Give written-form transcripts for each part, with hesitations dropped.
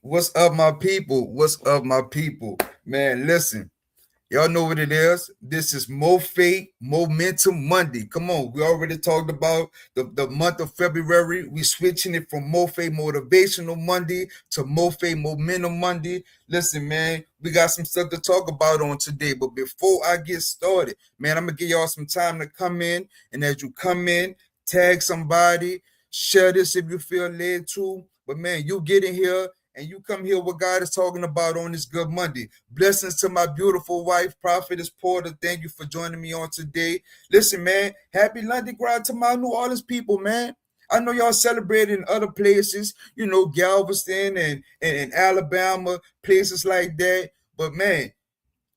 What's up, my people? What's up, my people? Man, listen, y'all know what it is. This is Mo Faith Momentum Monday. Come on, we already talked about the month of February. We switching it from Mo Faith Motivational Monday to Mo Faith Momentum Monday. Listen, man, we got some stuff to talk about on today. But before I get started, man, I'm gonna give y'all some time to come in. And as you come in, tag somebody, share this if you feel led to. But man, you get in here and you come hear what God is talking about on this good Monday. Blessings to my beautiful wife, Prophetess Porter. Thank you for joining me on today. Listen, man, happy London Grind to my New Orleans people, man. I know y'all celebrate in other places, Galveston and Alabama, places like that. But man,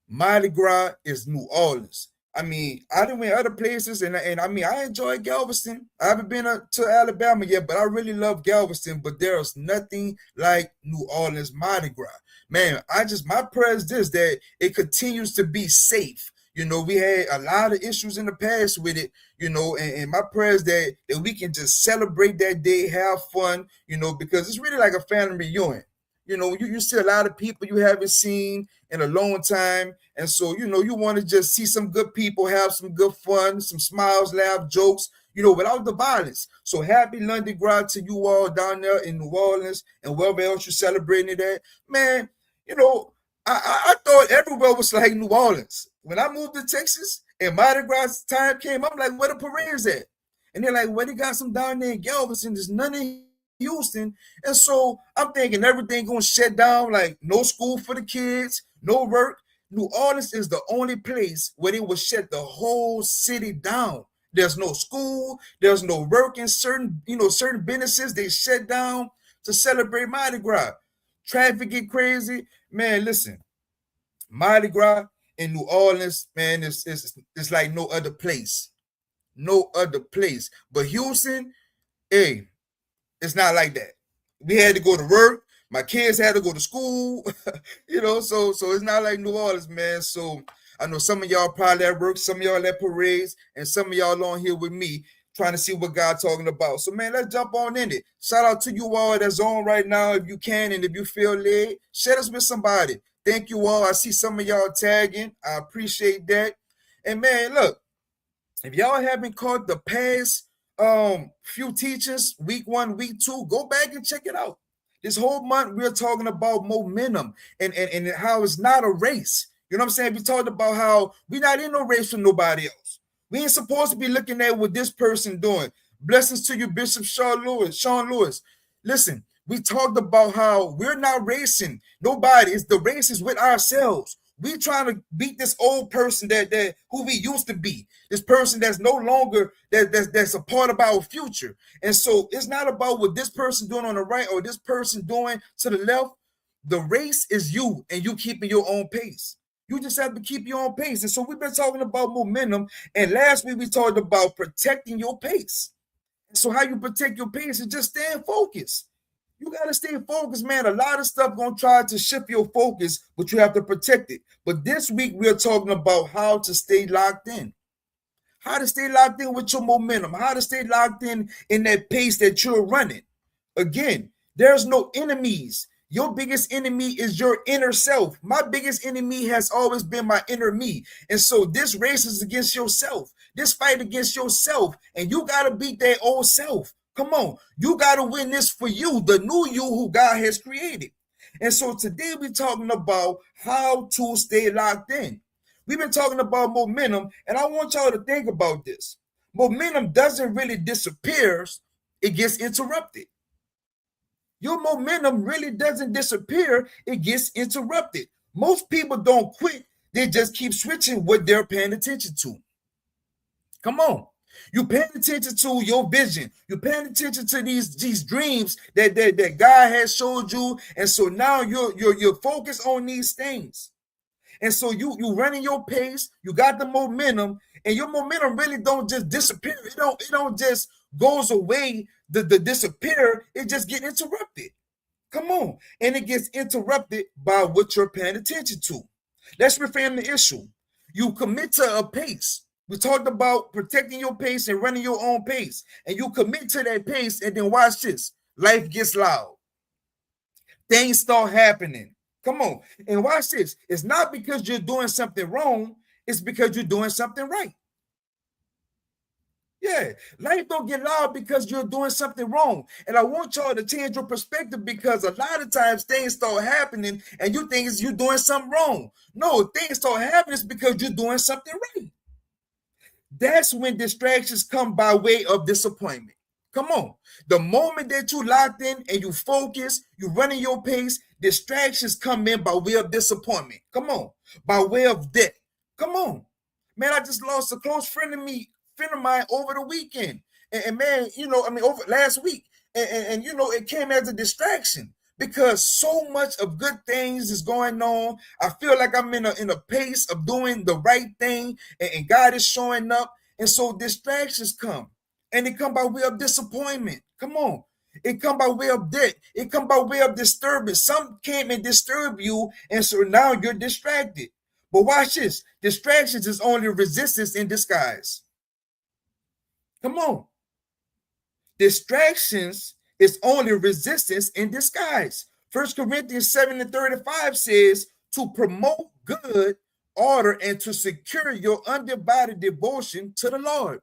Mardi Gras is New Orleans. I mean, I done went other places, and I mean, I enjoy Galveston. I haven't been to Alabama yet, but I really love Galveston. But there's nothing like New Orleans Mardi Gras. Man, my prayer is this, that it continues to be safe. We had a lot of issues in the past with it, and my prayer is that we can just celebrate that day, have fun, because it's really like a family reunion. You see a lot of people you haven't seen in a long time. And so, you want to just see some good people, have some good fun, some smiles, laugh, jokes, without the violence. So happy London Grind to you all down there in New Orleans and wherever else you're celebrating it at. Man, I thought everywhere was like New Orleans. When I moved to Texas and Mardi Gras time came, I'm like, where the parades at? And they're like, well, they got some down there in Galveston. There's none in Houston. And so I'm thinking everything gonna shut down, like no school for the kids, no work. New Orleans is the only place where they will shut the whole city down. There's no school, there's no work in certain businesses. They shut down to celebrate Mardi Gras. Traffic get crazy. Man, listen, Mardi Gras in New Orleans, man, it's like no other place. No other place. But Houston, hey, it's not like that. We had to go to work. My kids had to go to school, so it's not like New Orleans, man. So I know some of y'all probably at work, some of y'all at parades, and some of y'all on here with me trying to see what God talking about. So, man, let's jump on in it. Shout out to you all that's on right now if you can, and if you feel led, share us with somebody. Thank you all. I see some of y'all tagging. I appreciate that. And, man, look, if y'all haven't caught the past few teachings, week 1, week 2, go back and check it out. This whole month we're talking about momentum and how it's not a race. You know what I'm saying? We talked about how we're not in no race with nobody else. We ain't supposed to be looking at what this person doing. Blessings to you, Bishop Sean Lewis. Listen, we talked about how we're not racing. Nobody. It's the race is with ourselves. We trying to beat this old person that who we used to be. This person that's no longer that's a part of our future. And so it's not about what this person doing on the right or this person doing to the left. The race is you and you keeping your own pace. You just have to keep your own pace. And so we've been talking about momentum. And last week we talked about protecting your pace. And so how you protect your pace is just staying focused. You got to stay focused, man. A lot of stuff going to try to shift your focus, but you have to protect it. But this week, we're talking about how to stay locked in. How to stay locked in with your momentum. How to stay locked in that pace that you're running. Again, there's no enemies. Your biggest enemy is your inner self. My biggest enemy has always been my inner me. And so this race is against yourself. This fight against yourself. And you got to beat that old self. Come on, you got to win this for you, the new you who God has created. And so today we're talking about how to stay locked in. We've been talking about momentum, and I want y'all to think about this. Momentum doesn't really disappear, it gets interrupted. Your momentum really doesn't disappear, it gets interrupted. Most people don't quit, they just keep switching what they're paying attention to. Come on. You paying attention to your vision. You're paying attention to these dreams that God has showed you. And so now you're focused on these things. And so you running your pace, you got the momentum, and your momentum really don't just disappear. It don't just goes away, the disappear, it just get interrupted. Come on. And it gets interrupted by what you're paying attention to. Let's reframe the issue. You commit to a pace. We talked about protecting your pace and running your own pace. And you commit to that pace, and then watch this. Life gets loud. things start happening. Come on. And watch this. It's not because you're doing something wrong, it's because you're doing something right. Yeah, life don't get loud because you're doing something wrong. And I want y'all to change your perspective, because a lot of times things start happening and you think you're doing something wrong. No, things start happening because you're doing something right. That's when distractions come by way of disappointment. Come on. The moment that you locked in and you focus, you running your pace, distractions come in by way of disappointment. Come on. By way of debt. Come on. Man, I just lost a close friend of mine over the weekend. And man, over last week. And it came as a distraction because so much of good things is going on. I feel like I'm in a pace of doing the right thing, and God is showing up. And so distractions come, and it come by way of disappointment. Come on. It come by way of debt. It come by way of disturbance. Some came and disturb you, and so now you're distracted. But watch this. Distractions is only resistance in disguise. Come on. Distractions is only resistance in disguise. 1 Corinthians 7:35 says to promote good order and to secure your undivided devotion to the Lord.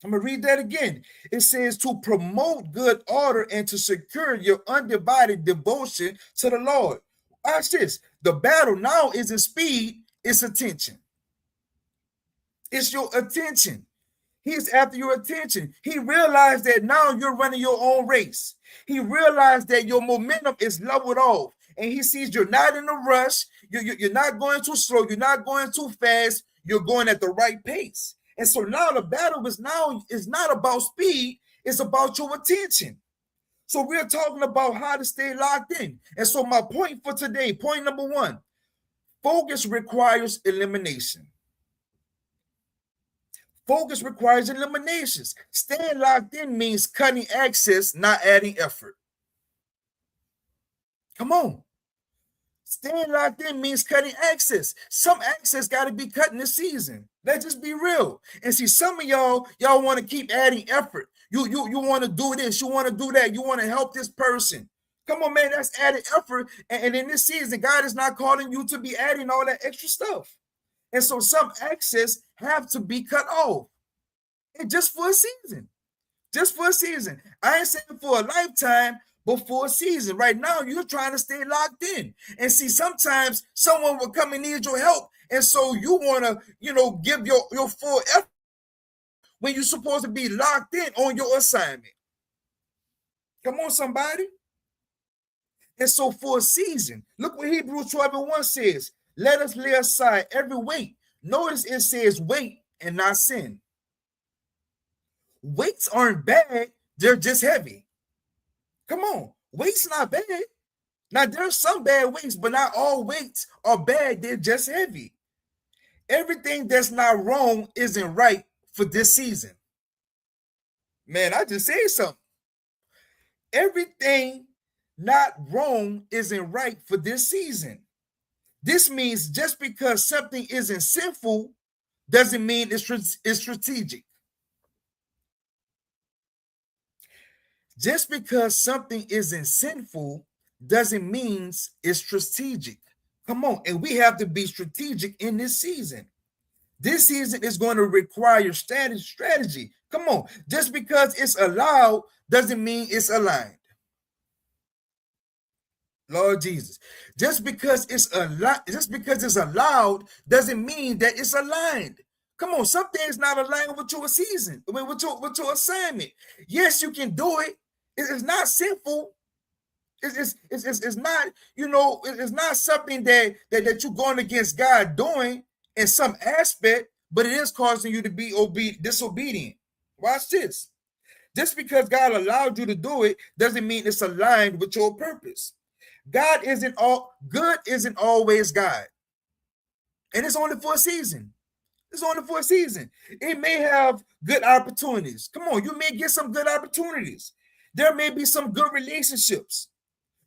I'm going to read that again. It says to promote good order and to secure your undivided devotion to the Lord. Watch this. The battle now isn't speed, it's attention. It's your attention. He's after your attention. He realized that now you're running your own race. He realized that your momentum is leveled off. And he sees you're not in a rush. You're not going too slow. You're not going too fast. You're going at the right pace. And so now the battle is not about speed. It's about your attention. So we're talking about how to stay locked in. And so my point for today, point number 1, focus requires elimination. Focus requires eliminations. Staying locked in means cutting access, not adding effort. Come on. Staying locked in means cutting access. Some access got to be cut in this season. Let's just be real. And see, some of y'all want to keep adding effort. You want to do this. You want to do that. You want to help this person. Come on, man. That's added effort. And in this season, God is not calling you to be adding all that extra stuff. And so some access have to be cut off. And just for a season. Just for a season. I ain't saying for a lifetime, but for a season. Right now, you're trying to stay locked in. And see, sometimes someone will come and need your help. And so you want to, give your full effort when you're supposed to be locked in on your assignment. Come on, somebody. And so for a season, look what Hebrews 12:1 says. Let us lay aside every weight. Notice it says weight and not sin. Weights aren't bad, they're just heavy. Come on, weights not bad. Now there's some bad weights, but not all weights are bad, they're just heavy. Everything that's not wrong isn't right for this season. Man, I just said something. Everything not wrong isn't right for this season. This means just because something isn't sinful doesn't mean it's strategic. Just because something isn't sinful doesn't mean it's strategic. Come on. And we have to be strategic in this season. This season is going to require strategy. Come on. Just because it's allowed doesn't mean it's aligned. Lord Jesus. Just because it's allowed doesn't mean that it's aligned. Come on, some things not aligned with your season, with your assignment. Yes, you can do it. It's not sinful. It's not, it's not something that you're going against God doing in some aspect, but it is causing you to be disobedient. Watch this. Just because God allowed you to do it doesn't mean it's aligned with your purpose. Good isn't always God. And it's only for a season. It's only for a season. It may have good opportunities. Come on, you may get some good opportunities. There may be some good relationships.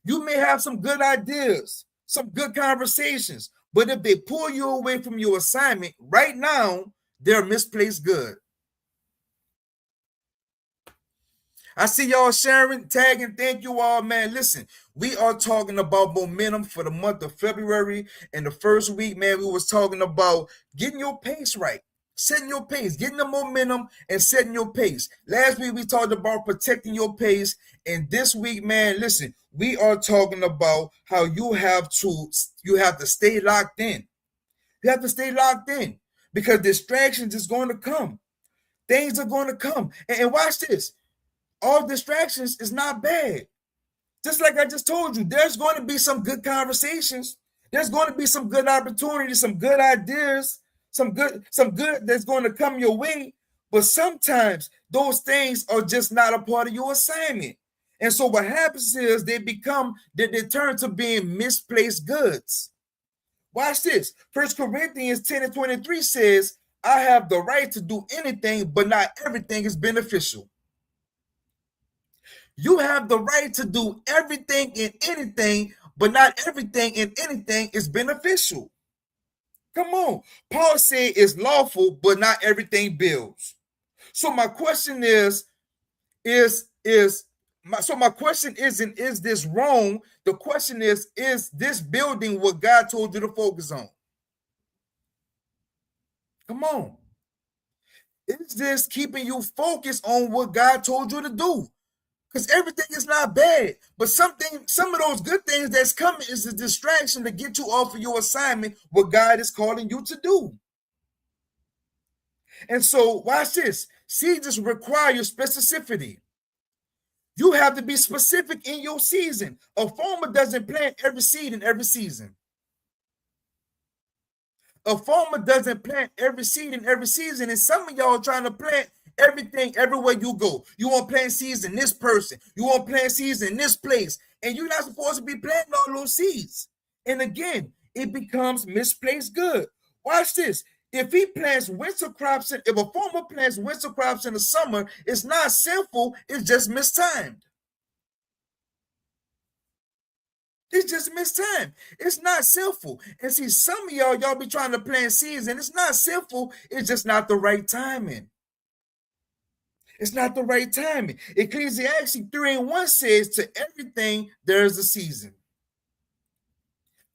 You may have some good ideas, some good conversations. But if they pull you away from your assignment right now, they're misplaced good. I see y'all sharing, tagging. Thank you all, man. Listen, we are talking about momentum for the month of February. And the first week, man, we was talking about getting your pace right, setting your pace, getting the momentum and setting your pace. Last week, we talked about protecting your pace. And this week, man, listen, we are talking about how you have to stay locked in. You have to stay locked in because distractions is going to come. Things are going to come. And watch this. All distractions is not bad. Just like I just told you, there's going to be some good conversations. There's going to be some good opportunities, some good ideas, some good that's going to come your way. But sometimes those things are just not a part of your assignment. And so what happens is they turn to being misplaced goods. Watch this. 1 Corinthians 10 and 23 says, I have the right to do anything, but not everything is beneficial. You have the right to do everything and anything, but not everything and anything is beneficial. Come on. Paul said it's lawful, but not everything builds. So my question my question isn't, is this wrong? The question is this building what God told you to focus on? Come on. Is this keeping you focused on what God told you to do? Because everything is not bad, but some of those good things that's coming is a distraction to get you off of your assignment, what God is calling you to do. And so watch this. Seasons require specificity. You have to be specific in your season. A farmer doesn't plant every seed in every season. A farmer doesn't plant every seed in every season, and some of y'all are trying to plant everything everywhere you go. You want to plant seeds in this person. You want to plant seeds in this place, and you're not supposed to be planting all those seeds. And again, it becomes misplaced good. Watch this. If a farmer plants winter crops in the summer, it's not sinful, it's just mistimed. It's just mistimed. It's not sinful. And see, some of y'all be trying to plant seeds, and it's not sinful. It's just not the right timing. It's not the right timing. Ecclesiastes 3 and 1 says, to everything there's a season.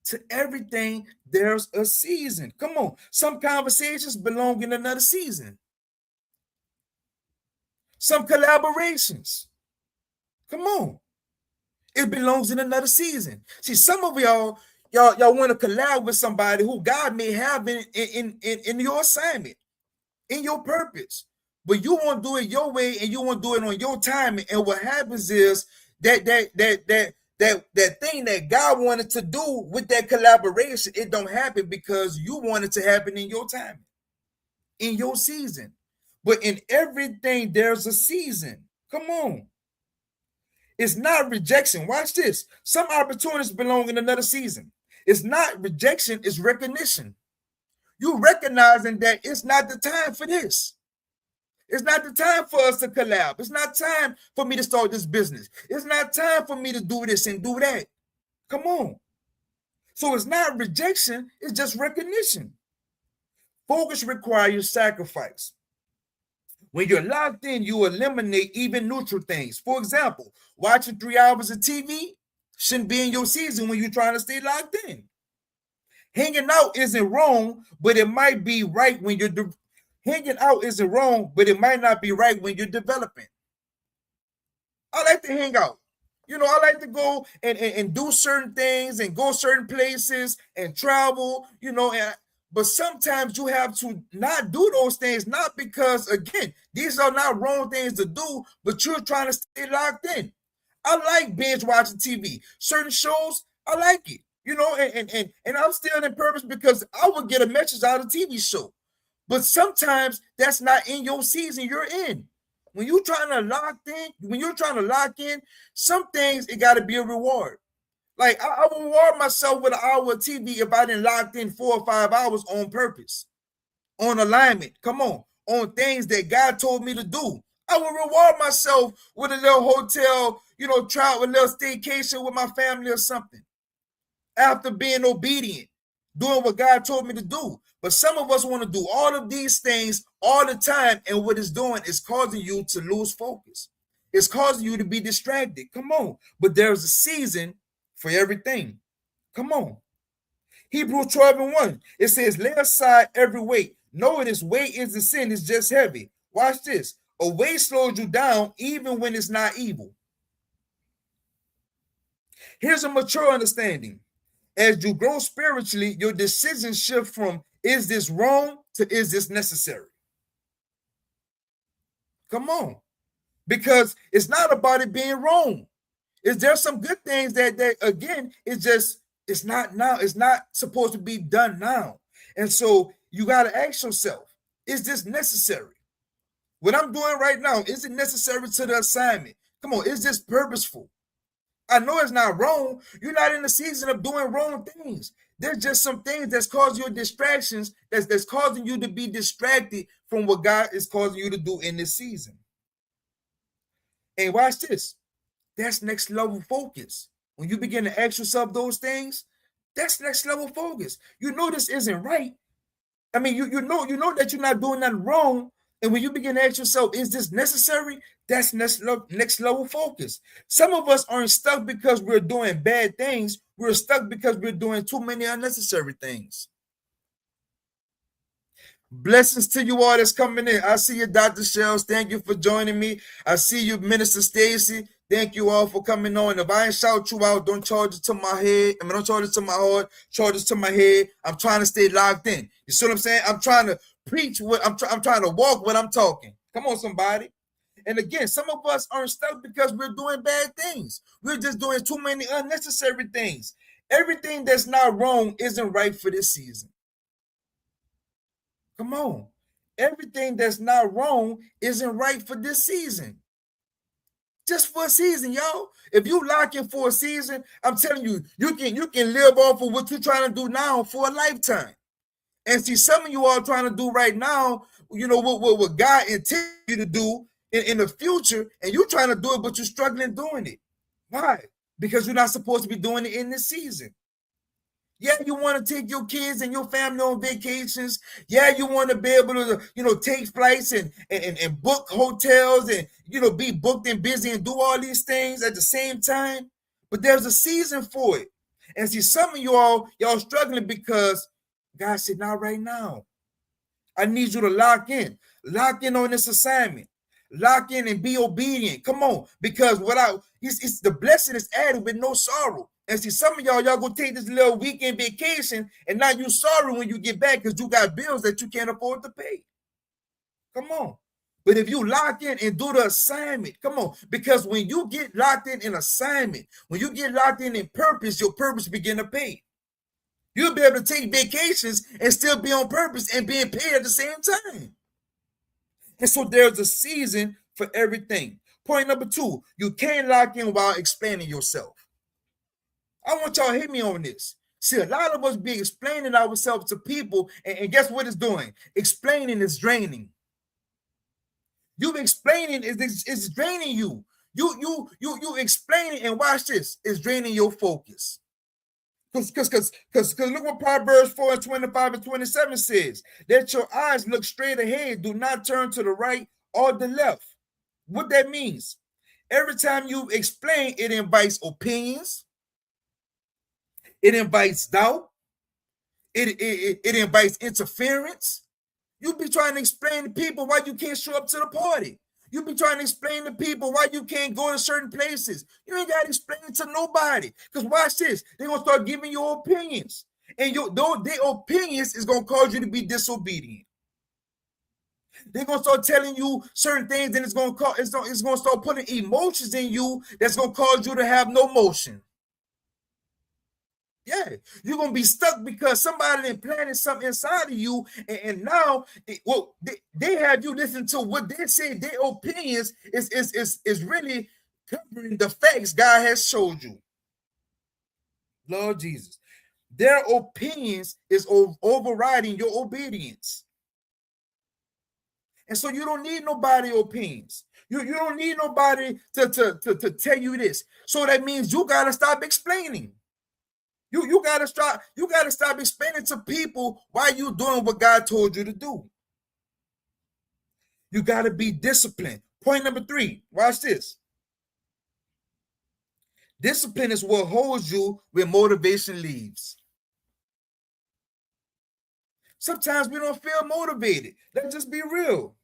To everything there's a season. Come on. Some conversations belong in another season. Some collaborations. Come on. It belongs in another season. See, some of y'all want to collab with somebody who God may have in your assignment, in your purpose, but you won't do it your way and you won't do it on your time. And what happens is that thing that God wanted to do with that collaboration, it don't happen because you want it to happen in your time, in your season. But in everything, there's a season. Come on. It's not rejection. Watch this. Some opportunities belong in another season. It's not rejection, it's recognition. You recognizing that it's not the time for this. It's not the time for us to collab. It's not time for me to start this business. It's not time for me to do this and do that. Come on. So it's not rejection, it's just recognition. Focus requires sacrifice. When you're locked in, you eliminate even neutral things. For example, watching 3 hours of TV shouldn't be in your season when you're trying to stay locked in. Hanging out isn't wrong, but it might be right when you're hanging out isn't wrong, but it might not be right when you're developing. I like to hang out. I like to go and do certain things and go certain places and travel, but sometimes you have to not do those things, not because, again, these are not wrong things to do, but you're trying to stay locked in. I like binge watching TV. Certain shows, I like it, and I'm still in purpose because I would get a message out of a TV show. But sometimes that's not in your season you're in. When you're trying to lock in, some things, it got to be a reward. Like I will reward myself with an hour of TV if I didn't locked in 4 or 5 hours on purpose, on alignment. Come on things that God told me to do. I will reward myself with a little hotel, travel, a little staycation with my family or something. After being obedient, doing what God told me to do. But some of us want to do all of these things all the time, and what it's doing is causing you to lose focus. It's causing you to be distracted. Come on. But there's a season for everything. Come on. Hebrews 12:1. It says, lay aside every weight. Know this weight is the sin, it's just heavy. Watch this. A weight slows you down even when it's not evil. Here's a mature understanding. As you grow spiritually, your decisions shift from is this wrong to is this necessary? Come on. Because it's not about it being wrong. Is there some good things that again, it's not now, it's not supposed to be done now. And so you got to ask yourself, is this necessary? What I'm doing right now, is it necessary to the assignment? Come on, is this purposeful? I know it's not wrong. You're not in the season of doing wrong things. There's just some things that's causing you distractions, that's causing you to be distracted from what God is causing you to do in this season. And watch this. That's next level focus. When you begin to ask yourself those things, that's next level focus. You know this isn't right. I mean, you know that you're not doing nothing wrong. And when you begin to ask yourself, is this necessary? That's next level focus. Some of us aren't stuck because we're doing bad things. We're stuck because we're doing too many unnecessary things. Blessings to you all that's coming in. I see you, Dr. Shells. Thank you for joining me. I see you, Minister Stacy. Thank you all for coming on. If I ain't shout you out, don't charge it to my head. I mean, don't charge it to my heart. Charge it to my head. I'm trying to stay locked in. You see what I'm saying? I'm trying to preach what I'm trying to walk what I'm talking. Come on, somebody. And again, some of us aren't stuck because we're doing bad things. We're just doing too many unnecessary things. Everything that's not wrong isn't right for this season. Come on. Everything that's not wrong isn't right for this season. Just for a season, y'all. If you lock in for a season, I'm telling you, you can live off of what you're trying to do now for a lifetime. And see, some of you all trying to do right now, you know, what God intended you to do in the future, and you're trying to do it, but you're struggling doing it. Why? Because you're not supposed to be doing it in this season. Yeah, you want to take your kids and your family on vacations. Yeah, you want to be able to, you know, take flights and book hotels and, you know, be booked and busy and do all these things at the same time. But there's a season for it. And see, some of y'all struggling because God said, not right now. I need you to lock in on this assignment. Lock in and be obedient. Come on, because it's the blessing is added with no sorrow. And see, some of y'all gonna take this little weekend vacation, and now you sorry when you get back because you got bills that you can't afford to pay. Come on. But if you lock in and do the assignment, come on, because when you get locked in assignment, when you get locked in purpose, your purpose begin to pay. You'll be able to take vacations and still be on purpose and being paid at the same time. And so there's a season for everything. Point number 2, you can't lock in while explaining yourself. I want y'all to hit me on this. See, a lot of us be explaining ourselves to people, and guess what it's doing? Explaining is draining. You explaining is draining you. You explaining, and watch this, it's draining your focus. Because look what Proverbs 4:25-27 says. Let your eyes look straight ahead. Do not turn to the right or the left. What that means? Every time you explain, it invites opinions. It invites doubt. It invites interference. You be trying to explain to people why you can't show up to the party. You be trying to explain to people why you can't go to certain places. You ain't got to explain it to nobody. Because watch this. They're going to start giving you opinions. And their opinions is going to cause you to be disobedient. They're going to start telling you certain things, and it's going to start putting emotions in you that's going to cause you to have no motion. Yeah, you're going to be stuck because somebody planted something inside of you, and now they have you listen to what they say. Their opinions is really covering the facts God has showed you. Lord Jesus. Their opinions is overriding your obedience. And so you don't need nobody opinions. You don't need nobody to tell you this. So that means you got to stop explaining. You gotta stop explaining to people why you doing what God told you to do. You gotta be disciplined. Point number 3, watch this. Discipline is what holds you when motivation leaves. Sometimes we don't feel motivated. Let's just be real.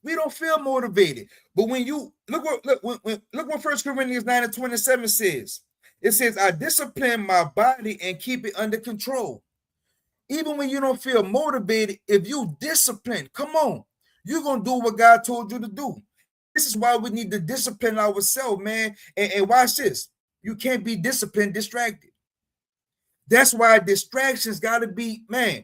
We don't feel motivated. But when you look what 1 Corinthians 9:27 says. It says, I discipline my body and keep it under control. Even when you don't feel motivated, if you discipline, come on, you're going to do what God told you to do. This is why we need to discipline ourselves, man. And watch this. You can't be disciplined, distracted. That's why distractions got to be, man,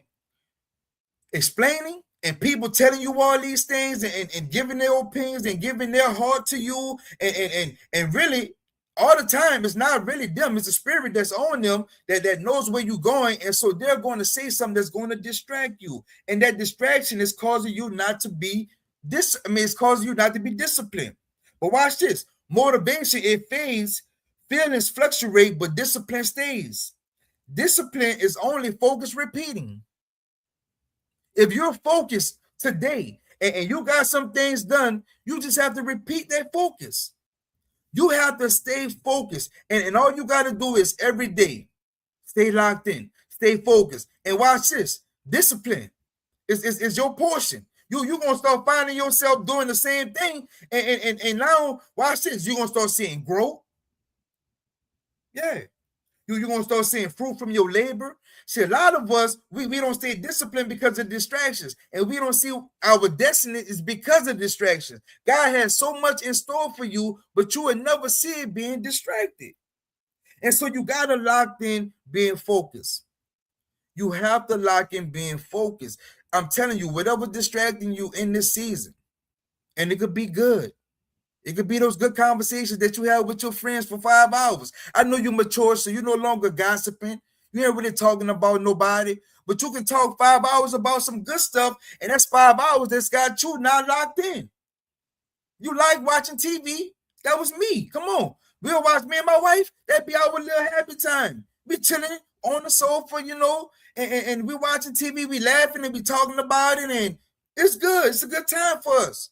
explaining and people telling you all these things and giving their opinions and giving their heart to you. And really, all the time, it's not really them. It's the spirit that's on them that knows where you're going. And so they're going to say something that's going to distract you. And that distraction is causing you not to be it's causing you not to be disciplined. But watch this. Motivation, it fades. Feelings fluctuate, but discipline stays. Discipline is only focus repeating. If you're focused today and you got some things done, you just have to repeat that focus. You have to stay focused. And all you got to do is every day, stay locked in, stay focused. And watch this. Discipline is your portion. You're going to start finding yourself doing the same thing. And now, watch this. You're going to start seeing growth. Yeah. You're going to start seeing fruit from your labor. See, a lot of us, we don't stay disciplined because of distractions. And we don't see our destiny is because of distractions. God has so much in store for you, but you will never see it being distracted. And so you got to lock in being focused. You have to lock in being focused. I'm telling you, whatever distracting you in this season, and it could be good. It could be those good conversations that you have with your friends for 5 hours. I know you're mature, so you're no longer gossiping. You ain't really talking about nobody, but you can talk 5 hours about some good stuff, and that's 5 hours that's got you not locked in. You like watching TV? That was me. Come on. We'll watch, me and my wife. That'd be our little happy time. We chilling on the sofa, and we watching TV. We laughing and we talking about it, and it's good. It's a good time for us.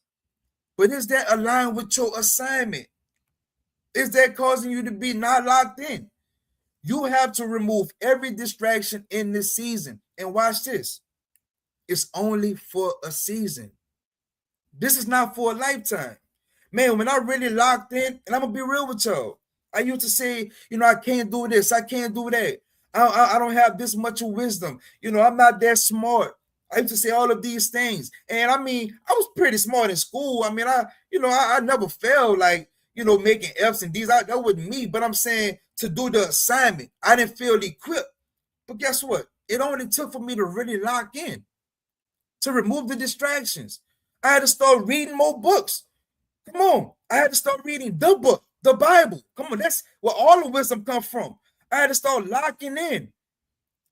But is that aligned with your assignment? Is that causing you to be not locked in? You have to remove every distraction in this season. And watch this. It's only for a season. This is not for a lifetime. Man, when I really locked in, and I'm going to be real with y'all, I used to say, I can't do this. I can't do that. I don't have this much of wisdom. I'm not that smart. I used to say all of these things. And I was pretty smart in school. I never failed making F's and D's. That wasn't me. But I'm saying to do the assignment, I didn't feel equipped. But guess what? It only took for me to really lock in, to remove the distractions. I had to start reading more books. Come on. I had to start reading the book, the Bible. Come on. That's where all the wisdom comes from. I had to start locking in.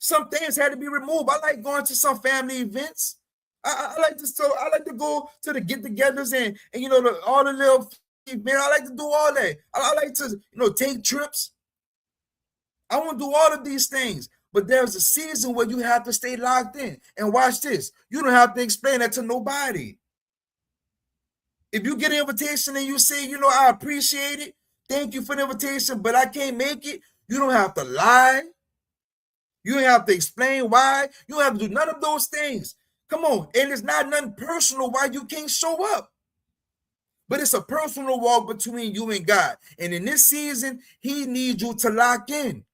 Some things had to be removed. I like going to some family events. I like to go to the get-togethers and all the little events. I like to do all that. I like to take trips. I want to do all of these things. But there's a season where you have to stay locked in. And watch this. You don't have to explain that to nobody. If you get an invitation and you say, I appreciate it, thank you for the invitation, but I can't make it, you don't have to lie. You don't have to explain why. You don't have to do none of those things. Come on. And it's not nothing personal why you can't show up. But it's a personal walk between you and God. And in this season, he needs you to lock in.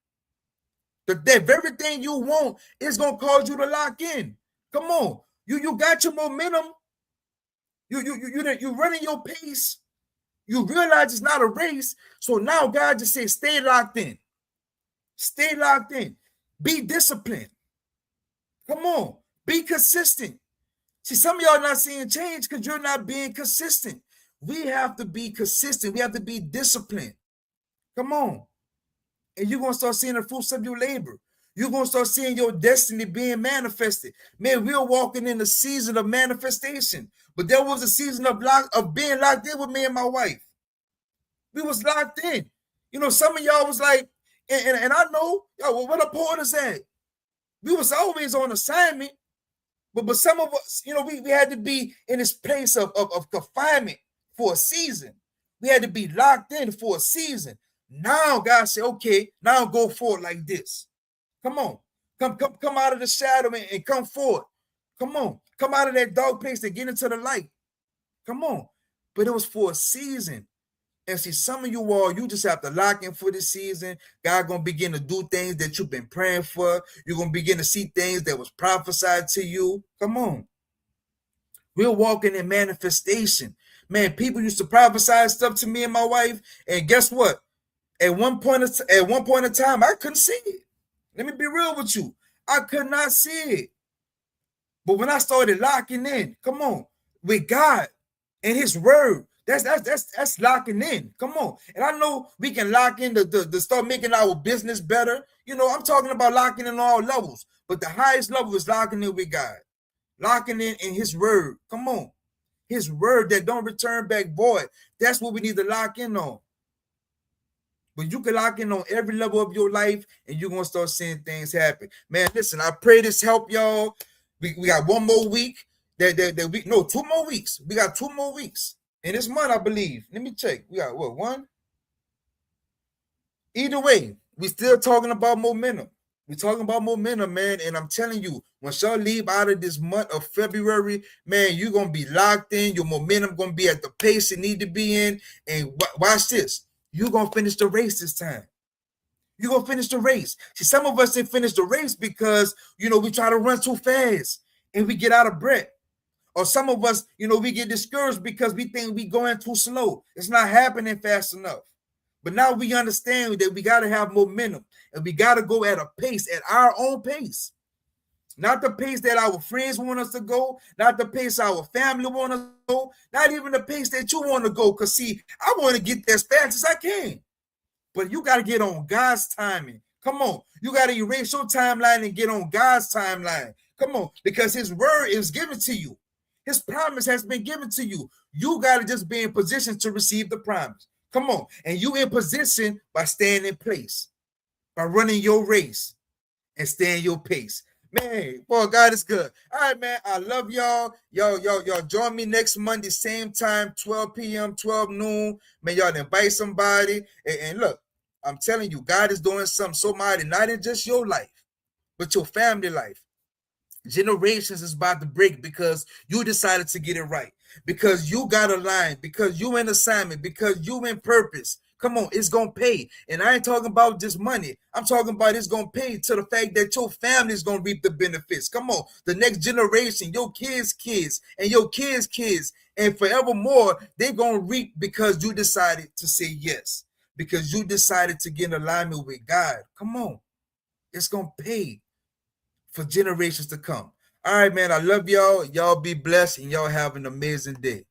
That very thing you want is going to cause you to lock in. Come on. You got your momentum. You're running your pace. You realize it's not a race. So now God just says, stay locked in. Stay locked in. Be disciplined. Come on. Be consistent. See, some of y'all not seeing change because you're not being consistent. We have to be consistent. We have to be disciplined. Come on. And you're going to start seeing the fruits of your labor. You're going to start seeing your destiny being manifested. Man, we're walking in a season of manifestation. But there was a season of being locked in with me and my wife. We was locked in. Some of y'all was like, and I know, where the porters at? We was always on assignment, But some of us, we had to be in this place of confinement for a season. We had to be locked in for a season. Now God said, okay, now go forward like this. Come on. Come out of the shadow and come forward. Come on. Come out of that dark place and get into the light. Come on. But it was for a season. And see, some of you all, you just have to lock in for this season. God gonna begin to do things that you've been praying for. You're gonna begin to see things that was prophesied to you. Come on. We're walking in manifestation. Man, people used to prophesy stuff to me and my wife. And guess what? At one point in time, I couldn't see it. Let me be real with you. I could not see it. But when I started locking in, come on, with God and his word, that's locking in. Come on. And I know we can lock in to start making our business better. I'm talking about locking in all levels. But the highest level is locking in with God. Locking in his word. Come on. His word that don't return back void. That's what we need to lock in on. But you can lock in on every level of your life and you're going to start seeing things happen. Man, listen, I pray this help y'all. We got one more week. No, 2 more weeks. We got 2 more weeks. In this month, I believe. Let me check. We got what, 1? Either way, we still talking about momentum. We're talking about momentum, man. And I'm telling you, once y'all leave out of this month of February, man, you're going to be locked in. Your momentum going to be at the pace it need to be in. And watch this. You're going to finish the race this time. You're going to finish the race. See, some of us didn't finish the race because, we try to run too fast and we get out of breath. Or some of us, we get discouraged because we think we going too slow. It's not happening fast enough. But now we understand that we got to have momentum and we got to go at a pace, at our own pace. Not the pace that our friends want us to go, not the pace our family want us to go, not even the pace that you want to go. Because, see, I want to get there as fast as I can. But you got to get on God's timing. Come on. You got to erase your timeline and get on God's timeline. Come on. Because his word is given to you. His promise has been given to you. You got to just be in position to receive the promise. Come on. And you in position by staying in place, by running your race and staying your pace. Man, boy, God is good. All right, man. I love y'all. Y'all join me next Monday, same time, 12 p.m., 12 noon. Man, y'all invite somebody. And look, I'm telling you, God is doing something so mighty, not in just your life, but your family life. Generations is about to break because you decided to get it right, because you got a line, because you in assignment, because you in purpose. Come on, it's gonna pay. And I ain't talking about just money. I'm talking about it's gonna pay to the fact that your family is gonna reap the benefits. Come on, the next generation, your kids' kids, and your kids' kids, and forevermore, they're gonna reap because you decided to say yes, because you decided to get in alignment with God. Come on, it's gonna pay for generations to come. All right, man. I love y'all. Y'all be blessed and y'all have an amazing day.